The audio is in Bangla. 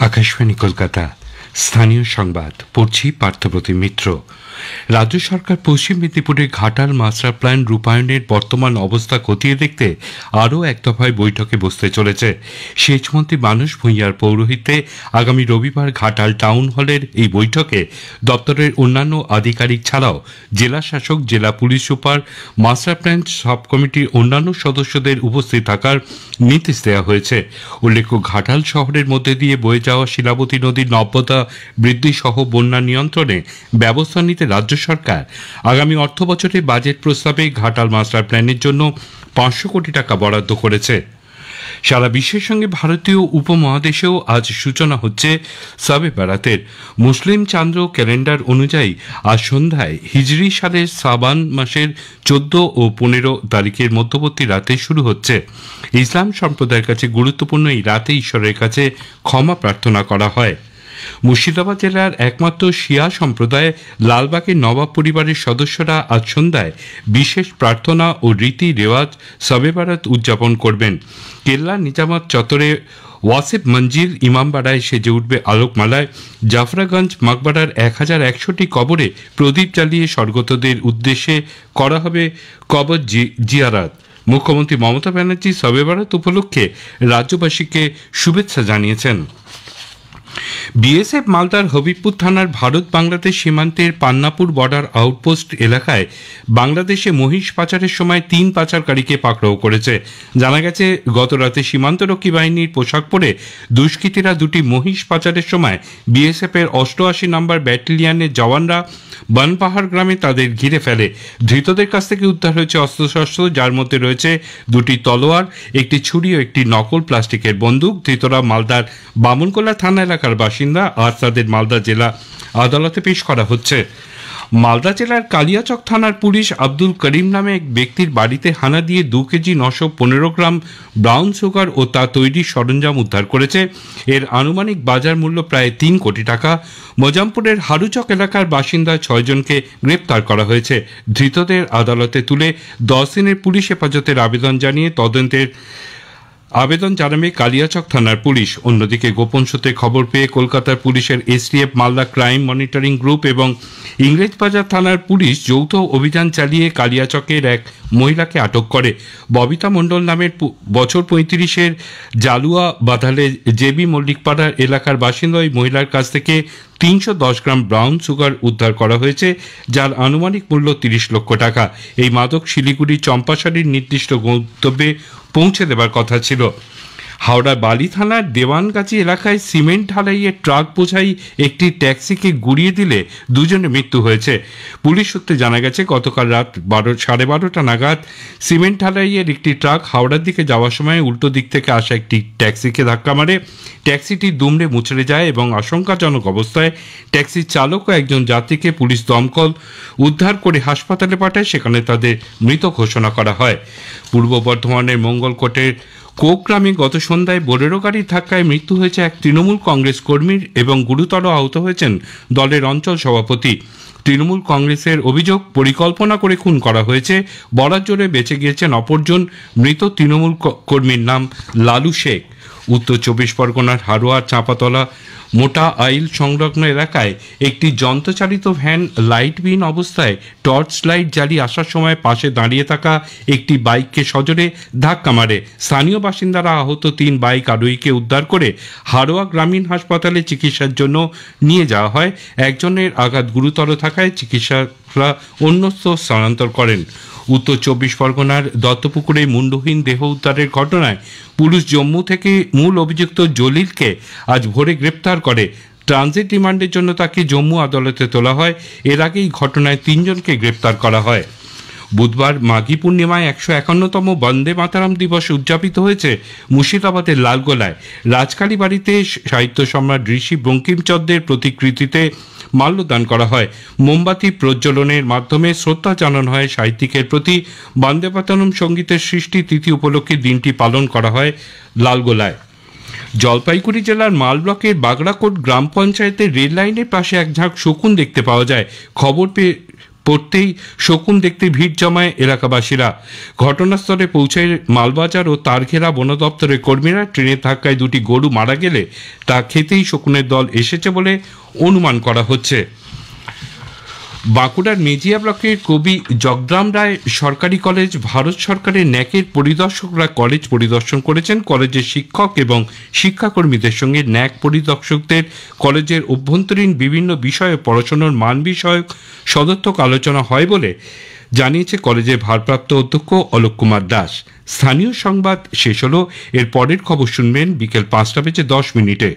আকাশবাণী কলকাতা স্থানীয় সংবাদ পড়ছি পার্থপ্রতিম মিত্র। রাজ্য সরকার পশ্চিম মেদিনীপুরের ঘাটাল মাস্টার প্ল্যান রূপায়ণের বর্তমান অবস্থা খতিয়ে দেখতে আরও এক দফায় বৈঠকে বসতে চলেছে। সেচমন্ত্রী মানস ভূঁইয়ার পৌরোহিত্যে আগামী রবিবার ঘাটাল টাউন হলের এই বৈঠকে দপ্তরের অন্যান্য আধিকারিক ছাড়াও জেলা শাসক, জেলা police super, master plan sub কমিটির অন্যান্য সদস্যদের উপস্থিত থাকার নির্দেশ দেওয়া হয়েছে। উল্লেখ্য, ঘাটাল শহরের মধ্যে দিয়ে বয়ে যাওয়া শিলাবতী নদীর নব্যতা বৃদ্ধি সহ বন্যা নিয়ন্ত্রণে ব্যবস্থা নিতে রাজ্য সরকার আগামী অর্থ বছরে বাজেট প্রস্তাবে ঘাটাল মাস্টার প্ল্যানের জন্য 500 কোটি টাকা বরাদ্দ করেছে। সারা বিশ্বের সঙ্গে ভারতীয় উপমহাদেশেও আজ সূচনা হচ্ছে শবে বরাতের। মুসলিম চান্দ্র ক্যালেন্ডার অনুযায়ী আজ সন্ধ্যায় হিজরি সালের শাবান মাসের 14 ও 15 তারিখের মধ্যবর্তী রাতে শুরু হচ্ছে। ইসলাম সম্প্রদায়ের কাছে গুরুত্বপূর্ণ এই রাতে ঈশ্বরের কাছে ক্ষমা প্রার্থনা করা হয়। মুর্শিদাবাদ জেলার একমাত্র শিয়া সম্প্রদায় লালবাগের নবাব পরিবারের সদস্যরা আজ সন্ধ্যায় বিশেষ প্রার্থনা ও রীতি রেওয়াজ শবে বরাত উদযাপন করবেন। কেল্লা নিজামত চত্বরে ওয়াসিফ মঞ্জিল ইমামবাড়ায় সেজে উঠবে আলোকমালায়। জাফরাগঞ্জ মাকবারার 1100টি কবরে প্রদীপ জ্বালিয়ে স্বর্গতদের উদ্দেশ্যে করা হবে কবর জিয়ারাত। মুখ্যমন্ত্রী মমতা ব্যানার্জি শবে বরাত উপলক্ষে রাজ্যবাসীকে শুভেচ্ছা জানিয়েছেন। বিএসএফ মালদার হবিবপুর থানার ভারত বাংলাদেশ সীমান্তের পান্নাপুর বর্ডার আউটপোস্ট এলাকায় বাংলাদেশে মহিষ পাচারের সময় 3 পাচারকারীকে পাকড়াও করেছে। জানা গেছে, গত রাতে সীমান্তরক্ষী বাহিনীর পোশাক পরে দুষ্কৃতীরা দুটি মহিষ পাচারের সময় বিএসএফ এর 88 নম্বর ব্যাটালিয়নের জওয়ানরা বনপাহাড় গ্রামে তাদের ঘিরে ফেলে। ধৃতদের কাছ থেকে উদ্ধার হয়েছে অস্ত্রশস্ত্র, যার মধ্যে রয়েছে 2টি তলোয়ার, একটি ছুরি ও একটি নকল প্লাস্টিকের বন্দুক। ধৃতরা মালদার বামনকোলা থানা এলাকার বাসিন্দা, আর তাদের মালদা জেলা আদালতে পেশ করা হচ্ছে। মালদা জেলার কালিয়াচক থানার পুলিশ আব্দুল করিম নামে এক ব্যক্তির বাড়িতে হানা দিয়ে 2 কেজি 915 গ্রাম ব্রাউন সুগার ও তা তৈরির সরঞ্জাম উদ্ধার করেছে। এর আনুমানিক বাজার মূল্য প্রায় 3 কোটি টাকা। মোজামপুরের হারুচক এলাকার বাসিন্দা 6 জনকে গ্রেপ্তার করা হয়েছে। ধৃতদের আদালতে তুলে 10 দিনের পুলিশ হেফাজতের আবেদন জানিয়ে তদন্তের আবেদন জানাবে কালিয়াচক থানার পুলিশ। অন্যদিকে গোপন সূত্রে খবর পেয়ে কলকাতার পুলিশের STF, Malda crime monitoring group এবং ইংরেজবাজার থানার পুলিশ যৌথ অভিযান চালিয়ে কালিয়াচকের এক মহিলাকে আটক করে। ববিতা মণ্ডল নামের বছর 35-এর জালুয়া বাধালে জেবি মল্লিকপাড়ার এলাকার বাসিন্দা ওই মহিলার কাছ থেকে 310 গ্রাম ব্রাউন সুগার উদ্ধার করা হয়েছে, যার আনুমানিক মূল্য 30 লক্ষ টাকা। এই মাদক শিলিগুড়ি চম্পাশাড়ির নির্দিষ্ট গন্তব্যে পৌঁছে দেবার কথা ছিল। হাওড়া বালি থানার দেওয়ানগাছি এলাকায় সিমেন্ট ঢালাইয়ে ট্রাক বোঝাই একটি ট্যাক্সিকে গুড়িয়ে দিলে 2 জনের মৃত্যু হয়েছে। পুলিশ সূত্রে জানা গেছে, গতকাল রাত 12:30 নাগাদ সিমেন্ট ঢালাইয়ের একটি ট্রাক হাওড়ার দিকে যাওয়ার সময় উল্টো দিক থেকে আসা একটি ট্যাক্সিকে ধাক্কা মারে। ট্যাক্সিটি দুমড়ে মুচড়ে যায় এবং আশঙ্কাজনক অবস্থায় ট্যাক্সির চালক ও একজন যাত্রীকে পুলিশ দমকল উদ্ধার করে হাসপাতালে পাঠায়, সেখানে তাদের মৃত ঘোষণা করা হয়। পূর্ব বর্ধমানের মঙ্গলকোটের কোক গ্রামে গত সন্ধ্যায় বোলেরো গাড়ির ধাক্কায় মৃত্যু হয়েছে এক তৃণমূল কংগ্রেস কর্মীর এবং গুরুতর আহত হয়েছেন দলের অঞ্চল সভাপতি। তৃণমূল কংগ্রেসের অভিযোগ, পরিকল্পনা করে খুন করা হয়েছে। বরাত জোরে বেঁচে গিয়েছেন অপরজন। মৃত তৃণমূল কর্মীর নাম লালু শেখ। উত্তর 24 পরগনার হারোয়ার চাঁপাতলা মোটা আইল সংলগ্ন এলাকায় একটি যন্ত্রচালিত ভ্যান লাইটবিহীন অবস্থায় টর্চ লাইট জ্বালিয়ে আসার সময় পাশে দাঁড়িয়ে থাকা একটি বাইককে সজোরে ধাক্কা মারে। স্থানীয় বাসিন্দারা আহত 3 বাইক আরোহীকে উদ্ধার করে হারোয়া গ্রামীণ হাসপাতালে চিকিৎসার জন্য নিয়ে যাওয়া হয়। একজনের আঘাত গুরুতর থাকায় চিকিৎসকরা অন্যত্র স্থানান্তর করেন। উত্তর 24 পরগনার দত্তপুকুরে মুন্ডহীন দেহ উদ্ধারের ঘটনায় পুলিশ জম্মু থেকে মূল অভিযুক্ত জলিলকে আজ ভোরে গ্রেপ্তার করে। ট্রানজিট রিমান্ডের জন্য তাকে জম্মু আদালতে তোলা হয়। এর আগে এই ঘটনায় 3 জনকে গ্রেপ্তার করা হয়। বুধবার মাঘী পূর্ণিমায় 151তম বন্দে মাতরম দিবস উদযাপিত হয়েছে মুর্শিদাবাদের লালগোলায়। রাজকালী বাড়িতে সাহিত্য সম্রাট ঋষি বঙ্কিমচন্দ্রের প্রতিকৃতিতে মাল্যদান করা হয়। মোমবাতি প্রজ্বলনের মাধ্যমে শ্রদ্ধা জানানো হয় সাহিত্যিকের প্রতি। বন্দে মাতরম সঙ্গীতের সৃষ্টি তিথি উপলক্ষে দিনটি পালন করা হয় লালগোলায়। জলপাইগুড়ি জেলার মাল ব্লকের বাগড়াকোট গ্রাম পঞ্চায়েতের রেল লাইনের পাশে এক ঝাঁক শকুন দেখতে পাওয়া যায়। খবর পেয়ে পড়তেই শকুন দেখতে ভিড় জমায় এলাকাবাসীরা। ঘটনাস্থলে পৌঁছায় মালবাজার ও তারঘেরা বন দপ্তরের কর্মীরা। ট্রেনের ধাক্কায় দুটি গরু মারা গেলে তা খেতেই শকুনের দল এসেছে বলে অনুমান করা হচ্ছে। বাঁকুড়ার মেজিয়া ব্লকের কবি জগদাম রায় সরকারি কলেজ ভারত সরকারের ন্যাকের পরিদর্শকরা কলেজ পরিদর্শন করেছেন। কলেজের শিক্ষক এবং শিক্ষাকর্মীদের সঙ্গে ন্যাক পরিদর্শকদের কলেজের অভ্যন্তরীণ বিভিন্ন বিষয়ে পড়াশোনার মান বিষয়ক সদর্থক আলোচনা হয় বলে জানিয়েছে কলেজের ভারপ্রাপ্ত অধ্যক্ষ অলোক কুমার দাস। স্থানীয় সংবাদ শেষ হলো। এর পরের খবর শুনবেন বিকেল 5টা বেজে 10 মিনিটে।